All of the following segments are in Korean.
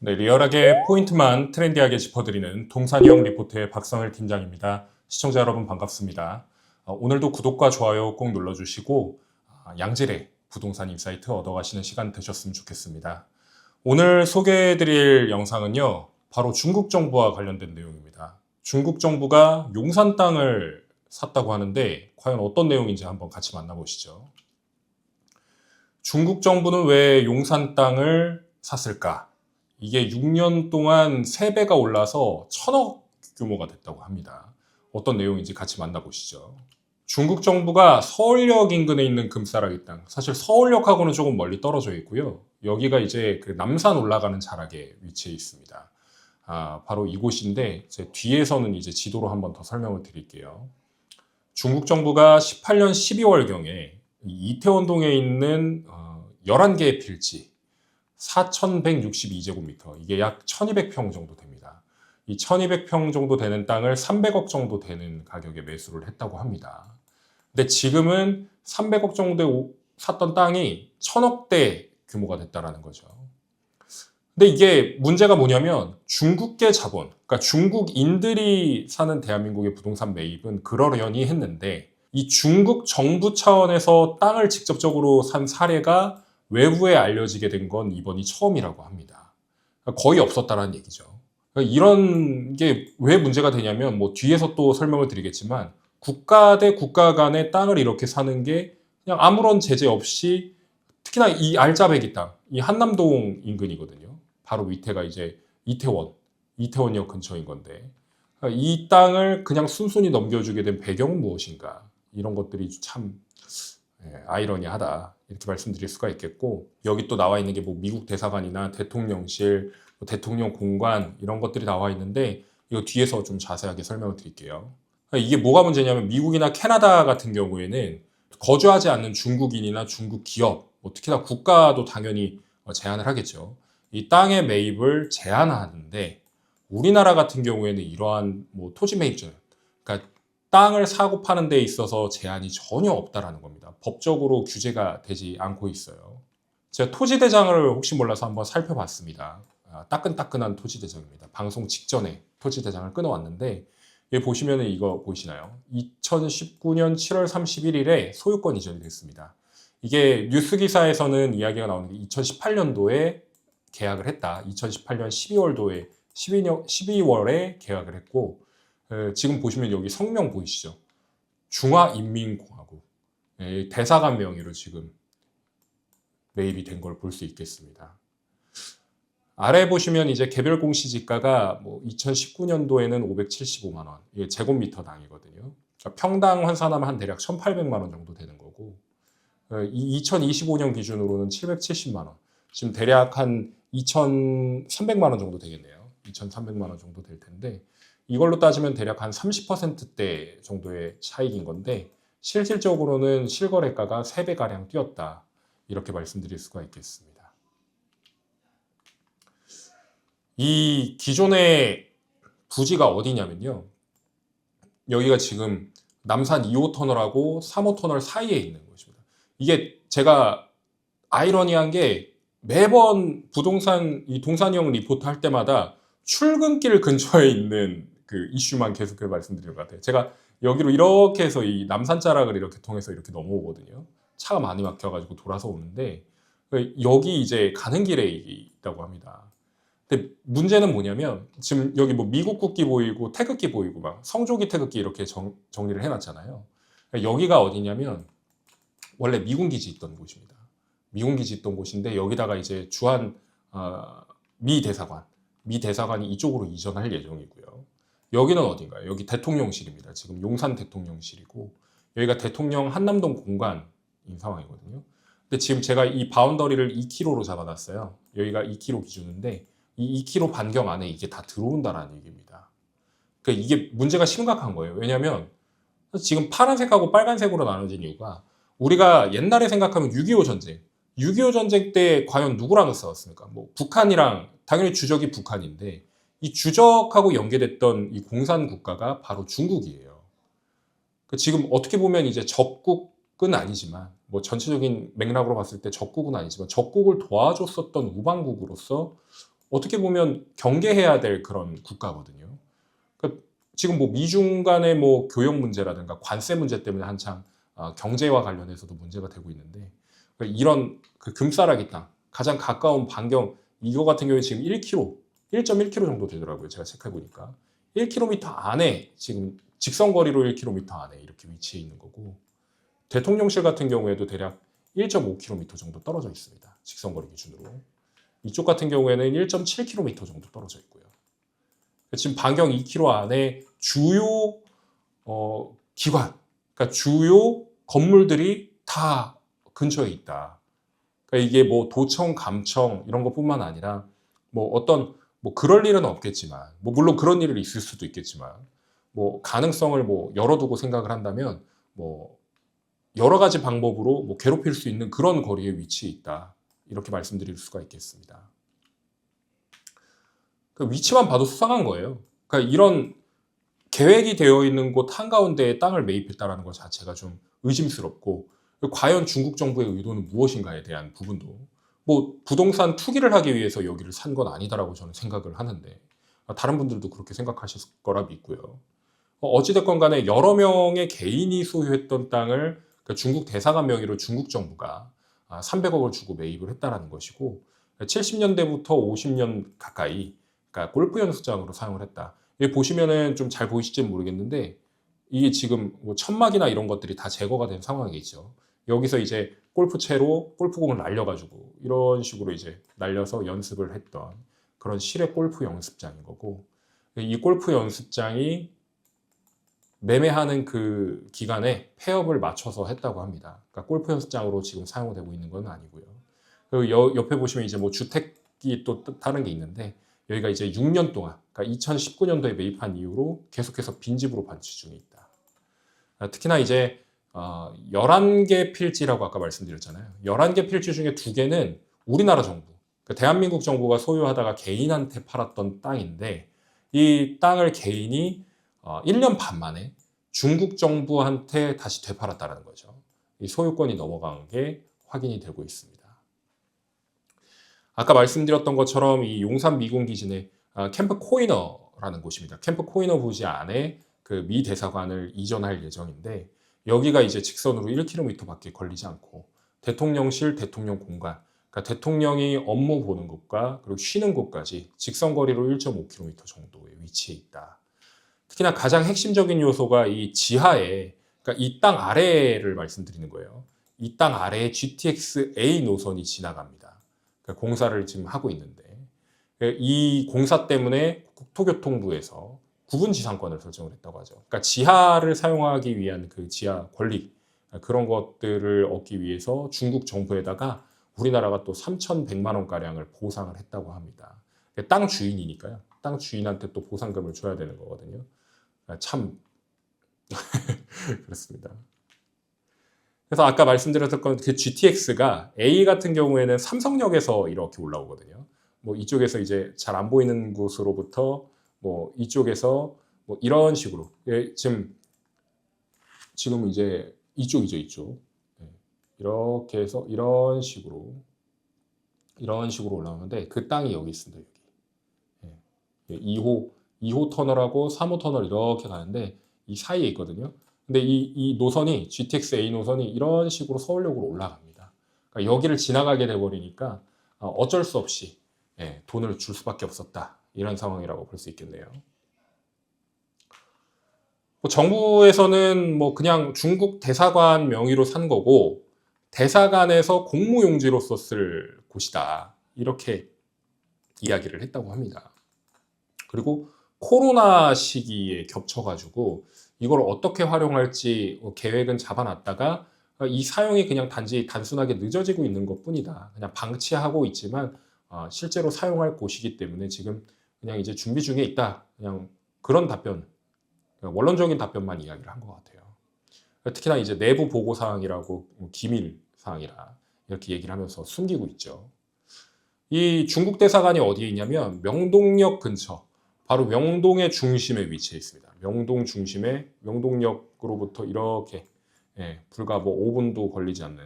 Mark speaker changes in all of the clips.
Speaker 1: 네, 리얼하게 포인트만 트렌디하게 짚어드리는 동산이형 리포트의 박성일 팀장입니다. 시청자 여러분 반갑습니다. 오늘도 구독과 좋아요 꼭 눌러주시고 양질의 부동산 인사이트 얻어가시는 시간 되셨으면 좋겠습니다. 오늘 소개해드릴 영상은요, 바로 중국 정부와 관련된 내용입니다. 중국 정부가 용산 땅을 샀다고 하는데 과연 어떤 내용인지 한번 같이 만나보시죠. 중국 정부는 왜 용산 땅을 샀을까? 이게 6년 동안 3배가 올라서 1,000억 규모가 됐다고 합니다. 어떤 내용인지 같이 만나보시죠. 중국 정부가 서울역 인근에 있는 금싸라기 땅, 사실 서울역하고는 조금 멀리 떨어져 있고요. 여기가 이제 그 남산 올라가는 자락에 위치해 있습니다. 바로 이곳인데 제 뒤에서는 이제 지도로 한번 더 설명을 드릴게요. 중국 정부가 18년 12월경에 이태원동에 있는 11개의 필지, 4,162제곱미터, 이게 약 1,200평 정도 됩니다. 이 1,200평 정도 되는 땅을 300억 정도 되는 가격에 매수를 했다고 합니다. 근데 지금은 300억 정도에 샀던 땅이 1,000억대 규모가 됐다라는 거죠. 근데 이게 문제가 뭐냐면 중국계 자본, 그러니까 중국인들이 사는 대한민국의 부동산 매입은 그러려니 했는데 이 중국 정부 차원에서 땅을 직접적으로 산 사례가 외부에 알려지게 된 건 이번이 처음이라고 합니다. 그러니까 거의 없었다는 얘기죠. 그러니까 이런 게 왜 문제가 되냐면 뭐 뒤에서 또 설명을 드리겠지만 국가 대 국가 간의 땅을 이렇게 사는 게 그냥 아무런 제재 없이, 특히나 이 알짜배기 땅, 이 한남동 인근이거든요. 바로 밑에가 이제 이태원역 근처인 건데 그러니까 이 땅을 그냥 순순히 넘겨주게 된 배경은 무엇인가, 이런 것들이 참 아이러니하다 이렇게 말씀드릴 수가 있겠고, 여기 또 나와 있는 게 뭐 미국 대사관이나 대통령실, 뭐 대통령 공관 이런 것들이 나와 있는데 이거 뒤에서 좀 자세하게 설명을 드릴게요. 그러니까 이게 뭐가 문제냐면 미국이나 캐나다 같은 경우에는 거주하지 않는 중국인이나 중국 기업, 뭐 특히나 국가도 당연히 제한을 하겠죠. 이 땅의 매입을 제한하는데 우리나라 같은 경우에는 이러한 뭐 토지 매입전, 그러니까 땅을 사고 파는 데 있어서 제한이 전혀 없다라는 겁니다. 법적으로 규제가 되지 않고 있어요. 제가 토지대장을 혹시 몰라서 한번 살펴봤습니다. 따끈따끈한 토지대장입니다. 방송 직전에 토지대장을 끊어왔는데 여기 보시면 이거 보이시나요? 2019년 7월 31일에 소유권 이전이 됐습니다. 이게 뉴스 기사에서는 이야기가 나오는 게 2018년도에 계약을 했다. 2018년 12월에 계약을 했고, 지금 보시면 여기 성명 보이시죠? 중화인민공화국 대사관 명의로 지금 매입이 된 걸 볼 수 있겠습니다. 아래 보시면 이제 개별 공시지가가 뭐 2019년도에는 575만 원, 이게 제곱미터당이거든요. 그러니까 평당 환산하면 한 대략 1,800만 원 정도 되는 거고, 2025년 기준으로는 770만 원, 지금 대략 한 2,300만 원 정도 되겠네요. 2,300만 원 정도 될 텐데 이걸로 따지면 대략 한 30%대 정도의 차익인 건데 실질적으로는 실거래가가 3배가량 뛰었다, 이렇게 말씀드릴 수가 있겠습니다. 이 기존의 부지가 어디냐면요, 여기가 지금 남산 2호 터널하고 3호 터널 사이에 있는 곳입니다. 이게 제가 아이러니한 게 매번 부동산 이 동산형 리포트 할 때마다 출근길 근처에 있는 그 이슈만 계속해서 말씀드리는 것 같아요. 제가 여기로 이렇게 해서 이 남산자락을 이렇게 통해서 이렇게 넘어오거든요. 차가 많이 막혀가지고 돌아서 오는데 여기 이제 가는 길에 있다고 합니다. 근데 문제는 뭐냐면 지금 여기 뭐 미국 국기 보이고 태극기 보이고 막 성조기 태극기 이렇게 정리를 해놨잖아요. 여기가 어디냐면 원래 미군 기지 있던 곳입니다. 미군 기지 있던 곳인데 여기다가 이제 주한 미 대사관이 이쪽으로 이전할 예정이고요. 여기는 어딘가요? 여기 대통령실입니다. 지금 용산 대통령실이고 여기가 대통령 한남동 공관인 상황이거든요. 근데 지금 제가 이 바운더리를 2km로 잡아놨어요. 여기가 2km 기준인데 이 2km 반경 안에 이게 다 들어온다라는 얘기입니다. 그러니까 이게 문제가 심각한 거예요. 왜냐하면 지금 파란색하고 빨간색으로 나눠진 이유가, 우리가 옛날에 생각하면 6.25 전쟁, 6.25 전쟁 때 과연 누구랑 싸웠습니까? 뭐 북한이랑, 당연히 주적이 북한인데 이 주적하고 연계됐던 이 공산 국가가 바로 중국이에요. 지금 어떻게 보면 이제 적국은 아니지만, 뭐 전체적인 맥락으로 봤을 때 적국은 아니지만 적국을 도와줬었던 우방국으로서 어떻게 보면 경계해야 될 그런 국가거든요. 그러니까 지금 뭐 미중 간의 뭐 교역 문제라든가 관세 문제 때문에 한창 경제와 관련해서도 문제가 되고 있는데, 그러니까 이런 그 금싸라기 땅 가장 가까운 반경, 이거 같은 경우에 지금 1km, 1.1km 정도 되더라고요. 제가 체크해 보니까 1km 안에, 지금 직선 거리로 1km 안에 이렇게 위치해 있는 거고, 대통령실 같은 경우에도 대략 1.5km 정도 떨어져 있습니다. 직선 거리 기준으로. 이쪽 같은 경우에는 1.7km 정도 떨어져 있고요. 지금 반경 2km 안에 주요 기관, 그러니까 주요 건물들이 다 근처에 있다. 그러니까 이게 뭐 도청, 감청 이런 것뿐만 아니라 뭐 어떤 뭐 그럴 일은 없겠지만, 뭐 물론 그런 일이 있을 수도 있겠지만, 뭐 가능성을 뭐 열어두고 생각을 한다면 뭐 여러 가지 방법으로 뭐 괴롭힐 수 있는 그런 거리에 위치해 있다. 이렇게 말씀드릴 수가 있겠습니다. 그 위치만 봐도 수상한 거예요. 그러니까 이런 계획이 되어 있는 곳 한가운데에 땅을 매입했다는 것 자체가 좀 의심스럽고, 과연 중국 정부의 의도는 무엇인가에 대한 부분도, 뭐 부동산 투기를 하기 위해서 여기를 산 건 아니다라고 저는 생각을 하는데, 다른 분들도 그렇게 생각하실 거라 믿고요. 어찌됐건 간에 여러 명의 개인이 소유했던 땅을 그 중국 대사관 명의로 중국 정부가 300억을 주고 매입을 했다라는 것이고, 70년대부터 50년 가까이 그러니까 골프 연습장으로 사용을 했다. 여기 보시면은 좀 잘 보이실지 모르겠는데, 이게 지금 뭐 천막이나 이런 것들이 다 제거가 된 상황이겠죠. 여기서 이제 골프채로 골프공을 날려가지고 이런 식으로 이제 날려서 연습을 했던 그런 실외 골프 연습장인 거고, 이 골프 연습장이 매매하는 그 기간에 폐업을 맞춰서 했다고 합니다. 그러니까 골프 연습장으로 지금 사용되고 있는 건 아니고요. 그리고 옆에 보시면 이제 뭐 주택이 또 다른 게 있는데, 여기가 이제 6년 동안, 그러니까 2019년도에 매입한 이후로 계속해서 빈집으로 반취 중에 있다. 특히나 이제 11개 필지라고 아까 말씀드렸잖아요. 11개 필지 중에 2개는 우리나라 정부, 그러니까 대한민국 정부가 소유하다가 개인한테 팔았던 땅인데, 이 땅을 개인이 1년 반 만에 중국 정부한테 다시 되팔았다는 거죠. 이 소유권이 넘어간 게 확인이 되고 있습니다. 아까 말씀드렸던 것처럼 이 용산 미군기지내 캠프 코이너라는 곳입니다. 캠프 코이너 부지 안에 그 미 대사관을 이전할 예정인데, 여기가 이제 직선으로 1km밖에 걸리지 않고 대통령실, 대통령 공간, 그러니까 대통령이 업무 보는 곳과 그리고 쉬는 곳까지 직선 거리로 1.5km 정도에 위치해 있다. 특히나 가장 핵심적인 요소가 이 지하에, 그러니까 이 땅 아래를 말씀드리는 거예요. 이 땅 아래에 GTX A 노선이 지나갑니다. 그러니까 공사를 지금 하고 있는데, 이 공사 때문에 국토교통부에서 구분 지상권을 설정을 했다고 하죠. 그러니까 지하를 사용하기 위한 그 지하 권리, 그런 것들을 얻기 위해서 중국 정부에다가 우리나라가 또 3,100만 원 가량을 보상을 했다고 합니다. 땅 주인이니까요. 땅 주인한테 또 보상금을 줘야 되는 거거든요. 참 그렇습니다. 그래서 아까 말씀드렸던 그 GTX가 A 같은 경우에는 삼성역에서 이렇게 올라오거든요. 뭐 이쪽에서 이제 잘 안 보이는 곳으로부터 뭐 이쪽에서 뭐 이런 식으로, 지금 이제 이쪽이죠, 이쪽. 이렇게 해서 이런 식으로 올라오는데, 그 땅이 여기 있습니다. 여기 2호 터널하고 3호 터널 이렇게 가는데 이 사이에 있거든요. 근데 이 노선이 GTX A 노선이 이런 식으로 서울역으로 올라갑니다. 그러니까 여기를 지나가게 돼버리니까 어쩔 수 없이 돈을 줄 수밖에 없었다, 이런 상황이라고 볼 수 있겠네요. 뭐 정부에서는 뭐 그냥 중국 대사관 명의로 산 거고, 대사관에서 공무용지로서 쓸 곳이다, 이렇게 이야기를 했다고 합니다. 그리고 코로나 시기에 겹쳐가지고 이걸 어떻게 활용할지 계획은 잡아놨다가 이 사용이 그냥 단순하게 늦어지고 있는 것뿐이다. 그냥 방치하고 있지만 실제로 사용할 곳이기 때문에 지금 그냥 이제 준비 중에 있다. 그냥 그런 답변, 원론적인 답변만 이야기를 한 것 같아요. 특히나 이제 내부 보고 사항이라고 기밀 사항이라 이렇게 얘기를 하면서 숨기고 있죠. 이 중국 대사관이 어디에 있냐면 명동역 근처, 바로 명동의 중심에 위치해 있습니다. 명동 중심에, 명동역으로부터 이렇게 불과 뭐 5분도 걸리지 않는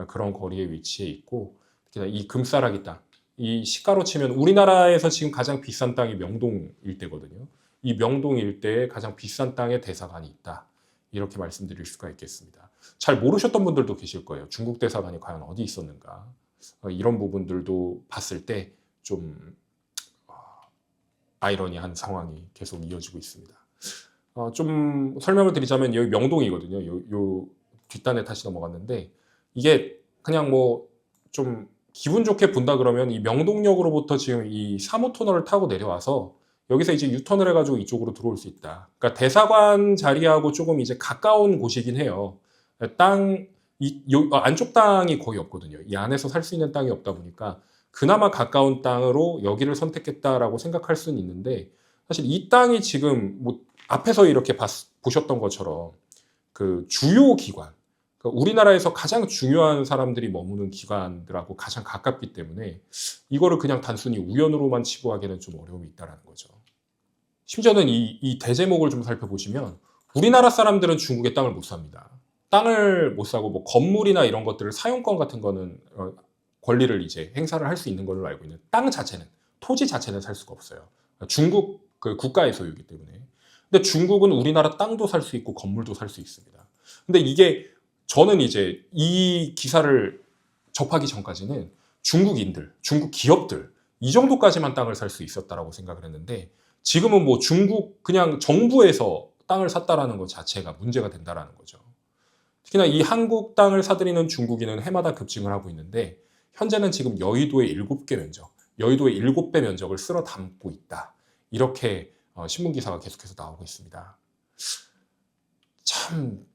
Speaker 1: 그런 거리에 위치해 있고, 특히나 이 금싸라기 땅, 이 시가로 치면 우리나라에서 지금 가장 비싼 땅이 명동 일대거든요. 이 명동 일대에 가장 비싼 땅에 대사관이 있다. 이렇게 말씀드릴 수가 있겠습니다. 잘 모르셨던 분들도 계실 거예요. 중국 대사관이 과연 어디 있었는가. 이런 부분들도 봤을 때 좀 아이러니한 상황이 계속 이어지고 있습니다. 좀 설명을 드리자면 여기 명동이거든요. 요 뒷단에 다시 넘어갔는데 이게 그냥 뭐 좀 기분 좋게 본다 그러면 이 명동역으로부터 지금 이 3호 터널을 타고 내려와서 여기서 이제 유턴을 해가지고 이쪽으로 들어올 수 있다. 그러니까 대사관 자리하고 조금 이제 가까운 곳이긴 해요. 안쪽 땅이 거의 없거든요. 이 안에서 살 수 있는 땅이 없다 보니까 그나마 가까운 땅으로 여기를 선택했다라고 생각할 수는 있는데 사실 이 땅이 지금 뭐 앞에서 이렇게 보셨던 것처럼 그 주요 기관, 그러니까 우리나라에서 가장 중요한 사람들이 머무는 기관들하고 가장 가깝기 때문에 이거를 그냥 단순히 우연으로만 치부하기는 좀 어려움이 있다는 거죠. 심지어는 이 대제목을 좀 살펴보시면 우리나라 사람들은 중국의 땅을 못 삽니다. 땅을 못 사고 뭐 건물이나 이런 것들을 사용권 같은 거는 권리를 이제 행사를 할 수 있는 걸로 알고 있는 땅 자체는 토지 자체는 살 수가 없어요. 중국 그 국가의 소유이기 때문에. 근데 중국은 우리나라 땅도 살 수 있고 건물도 살 수 있습니다. 근데 이게 저는 이제 이 기사를 접하기 전까지는 중국인들, 중국 기업들 이 정도까지만 땅을 살 수 있었다라고 생각을 했는데 지금은 뭐 중국 그냥 정부에서 땅을 샀다라는 것 자체가 문제가 된다라는 거죠. 특히나 이 한국 땅을 사들이는 중국인은 해마다 급증을 하고 있는데 현재는 지금 여의도의 7개 면적, 여의도의 7배 면적을 쓸어 담고 있다. 이렇게 신문 기사가 계속해서 나오고 있습니다. 참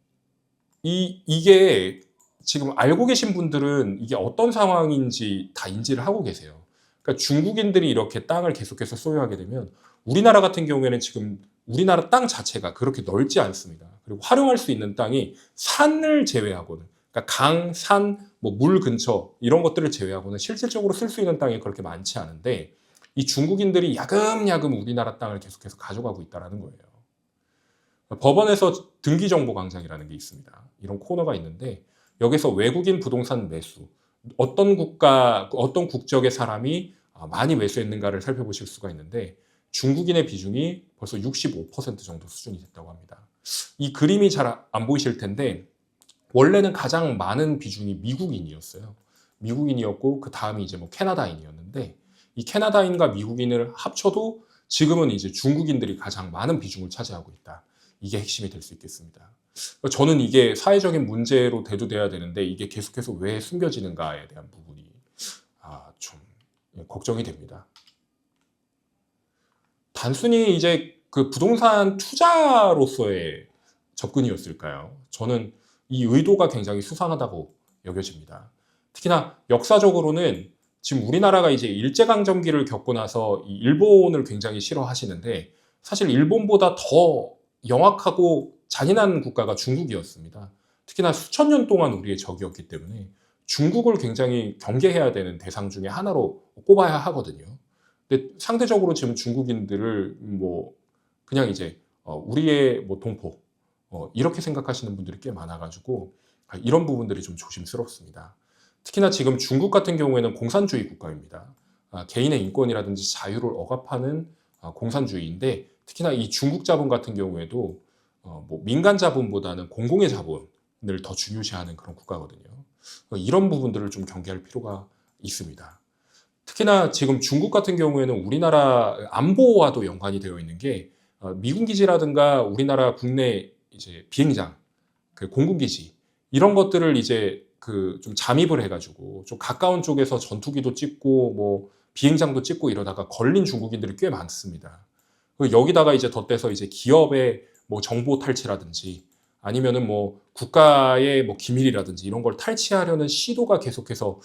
Speaker 1: 이게 지금 알고 계신 분들은 이게 어떤 상황인지 다 인지를 하고 계세요. 그러니까 중국인들이 이렇게 땅을 계속해서 소유하게 되면 우리나라 같은 경우에는 지금 우리나라 땅 자체가 그렇게 넓지 않습니다. 그리고 활용할 수 있는 땅이 산을 제외하고는 그러니까 강, 산, 뭐 물 근처 이런 것들을 제외하고는 실질적으로 쓸 수 있는 땅이 그렇게 많지 않은데 이 중국인들이 야금야금 우리나라 땅을 계속해서 가져가고 있다는 거예요. 법원에서 등기정보광장이라는 게 있습니다. 이런 코너가 있는데 여기서 외국인 부동산 매수, 어떤 국가, 어떤 국적의 사람이 많이 매수했는가를 살펴보실 수가 있는데 중국인의 비중이 벌써 65% 정도 수준이 됐다고 합니다. 이 그림이 잘 안 보이실 텐데 원래는 가장 많은 비중이 미국인이었어요. 미국인이었고 그 다음이 이제 뭐 캐나다인이었는데 이 캐나다인과 미국인을 합쳐도 지금은 이제 중국인들이 가장 많은 비중을 차지하고 있다. 이게 핵심이 될 수 있겠습니다. 저는 이게 사회적인 문제로 대두돼야 되는데 이게 계속해서 왜 숨겨지는가에 대한 부분이 좀 걱정이 됩니다. 단순히 이제 그 부동산 투자로서의 접근이었을까요? 저는 이 의도가 굉장히 수상하다고 여겨집니다. 특히나 역사적으로는 지금 우리나라가 이제 일제강점기를 겪고 나서 이 일본을 굉장히 싫어하시는데 사실 일본보다 더 영악하고 잔인한 국가가 중국이었습니다. 특히나 수천 년 동안 우리의 적이었기 때문에 중국을 굉장히 경계해야 되는 대상 중에 하나로 꼽아야 하거든요. 근데 상대적으로 지금 중국인들을 뭐 그냥 이제 우리의 뭐 동포 이렇게 생각하시는 분들이 꽤 많아가지고 이런 부분들이 좀 조심스럽습니다. 특히나 지금 중국 같은 경우에는 공산주의 국가입니다. 개인의 인권이라든지 자유를 억압하는 공산주의인데 특히나 이 중국 자본 같은 경우에도 뭐 민간 자본보다는 공공의 자본을 더 중요시하는 그런 국가거든요. 이런 부분들을 좀 경계할 필요가 있습니다. 특히나 지금 중국 같은 경우에는 우리나라 안보와도 연관이 되어 있는 게 미군 기지라든가 우리나라 국내 이제 비행장, 그 공군 기지 이런 것들을 이제 그 좀 잠입을 해가지고 좀 가까운 쪽에서 전투기도 찍고 뭐 비행장도 찍고 이러다가 걸린 중국인들이 꽤 많습니다. 여기다가 이제 덧대서 이제 기업의 뭐 정보 탈취라든지 아니면은 뭐 국가의 뭐 기밀이라든지 이런 걸 탈취하려는 시도가 계속해서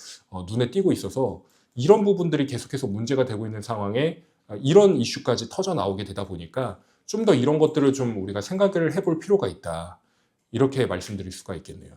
Speaker 1: 눈에 띄고 있어서 이런 부분들이 계속해서 문제가 되고 있는 상황에 이런 이슈까지 터져 나오게 되다 보니까 좀 더 이런 것들을 좀 우리가 생각을 해볼 필요가 있다. 이렇게 말씀드릴 수가 있겠네요.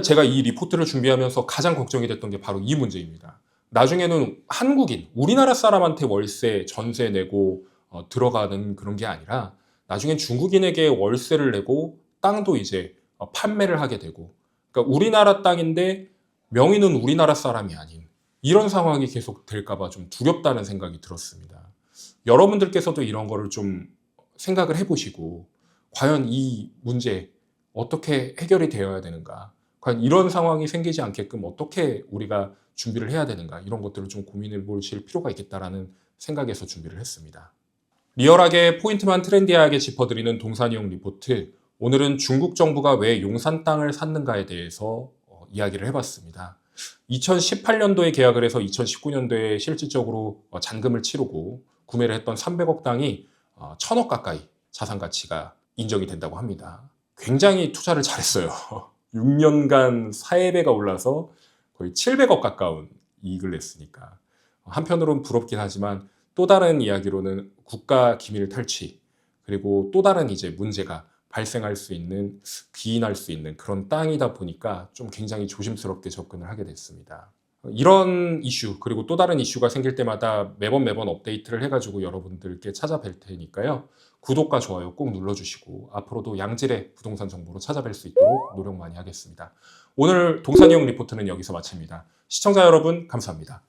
Speaker 1: 제가 이 리포트를 준비하면서 가장 걱정이 됐던 게 바로 이 문제입니다. 나중에는 한국인, 우리나라 사람한테 월세, 전세 내고 들어가는 그런 게 아니라 나중엔 중국인에게 월세를 내고 땅도 이제 판매를 하게 되고 그러니까 우리나라 땅인데 명의는 우리나라 사람이 아닌 이런 상황이 계속 될까봐 좀 두렵다는 생각이 들었습니다. 여러분들께서도 이런 거를 좀 생각을 해보시고 과연 이 문제 어떻게 해결이 되어야 되는가, 과연 이런 상황이 생기지 않게끔 어떻게 우리가 준비를 해야 되는가, 이런 것들을 좀 고민해 보실 필요가 있겠다라는 생각에서 준비를 했습니다. 리얼하게 포인트만 트렌디하게 짚어드리는 동산이용 리포트, 오늘은 중국 정부가 왜 용산 땅을 샀는가에 대해서 이야기를 해봤습니다. 2018년도에 계약을 해서 2019년도에 실질적으로 잔금을 치르고 구매를 했던 300억 땅이 1000억 가까이 자산 가치가 인정이 된다고 합니다. 굉장히 투자를 잘했어요. 6년간 4배가 올라서 거의 700억 가까운 이익을 냈으니까. 한편으로는 부럽긴 하지만 또 다른 이야기로는 국가 기밀 탈취, 그리고 또 다른 이제 문제가 발생할 수 있는, 기인할 수 있는 그런 땅이다 보니까 좀 굉장히 조심스럽게 접근을 하게 됐습니다. 이런 이슈, 그리고 또 다른 이슈가 생길 때마다 매번 업데이트를 해가지고 여러분들께 찾아뵐 테니까요. 구독과 좋아요 꼭 눌러주시고 앞으로도 양질의 부동산 정보로 찾아뵐 수 있도록 노력 많이 하겠습니다. 오늘 동산이용 리포트는 여기서 마칩니다. 시청자 여러분 감사합니다.